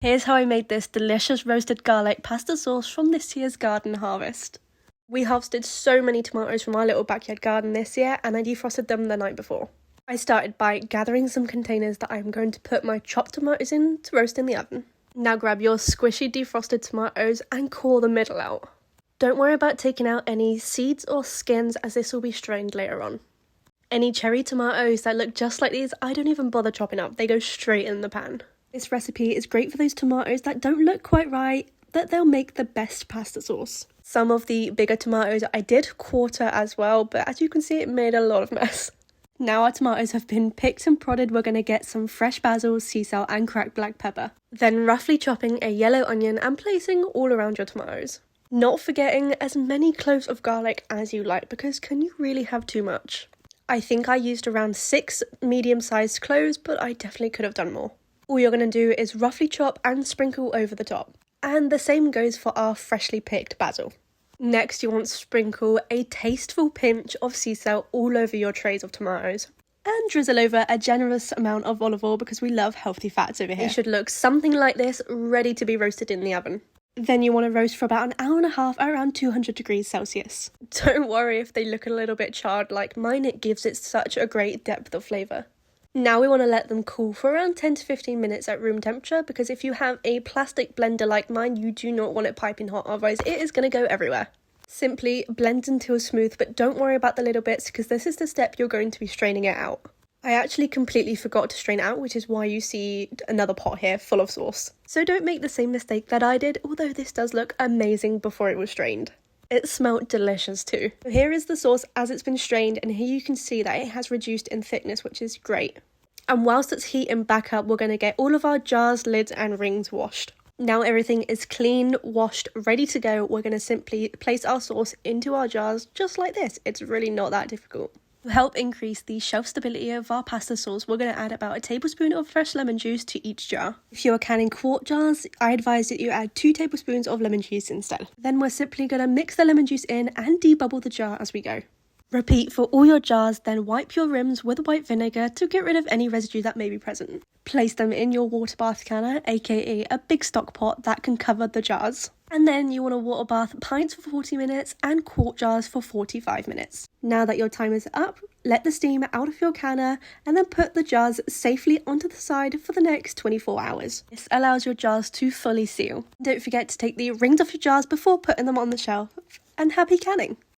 Here's how I made this delicious roasted garlic pasta sauce from this year's garden harvest. We harvested so many tomatoes from our little backyard garden this year, and I defrosted them the night before. I started by gathering some containers that I'm going to put my chopped tomatoes in to roast in the oven. Now grab your squishy defrosted tomatoes and core the middle out. Don't worry about taking out any seeds or skins, as this will be strained later on. Any cherry tomatoes that look just like these, I don't even bother chopping up, they go straight in the pan. This recipe is great for those tomatoes that don't look quite right, but they'll make the best pasta sauce. Some of the bigger tomatoes I did quarter as well, but as you can see, it made a lot of mess. Now our tomatoes have been picked and prodded, we're going to get some fresh basil, sea salt and cracked black pepper. Then roughly chopping a yellow onion and placing all around your tomatoes. Not forgetting as many cloves of garlic as you like, because can you really have too much? I think I used around 6 medium-sized cloves, but I definitely could have done more. All you're going to do is roughly chop and sprinkle over the top. And the same goes for our freshly picked basil. Next, you want to sprinkle a tasteful pinch of sea salt all over your trays of tomatoes. And drizzle over a generous amount of olive oil because we love healthy fats over here. It should look something like this, ready to be roasted in the oven. Then you want to roast for about an hour and a half at around 200 degrees Celsius. Don't worry if they look a little bit charred like mine, it gives it such a great depth of flavour. Now we want to let them cool for around 10 to 15 minutes at room temperature, because if you have a plastic blender like mine, you do not want it piping hot, otherwise it is going to go everywhere. Simply blend until smooth, but don't worry about the little bits because this is the step you're going to be straining it out. I actually completely forgot to strain it out, which is why you see another pot here full of sauce. So don't make the same mistake that I did, although this does look amazing before it was strained. It smelled delicious too. So here is the sauce as it's been strained, and here you can see that it has reduced in thickness, which is great. And whilst it's heating back up, we're going to get all of our jars, lids and rings washed. Now everything is clean, washed, ready to go, we're going to simply place our sauce into our jars just like this. It's really not that difficult. To help increase the shelf stability of our pasta sauce, we're going to add about a tablespoon of fresh lemon juice to each jar. If you are canning quart jars, I advise that you add 2 tablespoons of lemon juice instead. Then we're simply going to mix the lemon juice in and debubble the jar as we go. Repeat for all your jars, then wipe your rims with white vinegar to get rid of any residue that may be present. Place them in your water bath canner, aka a big stock pot that can cover the jars. And then you want to water bath pints for 40 minutes and quart jars for 45 minutes. Now that your timer is up, let the steam out of your canner and then put the jars safely onto the side for the next 24 hours. This allows your jars to fully seal. Don't forget to take the rings off your jars before putting them on the shelf, and happy canning!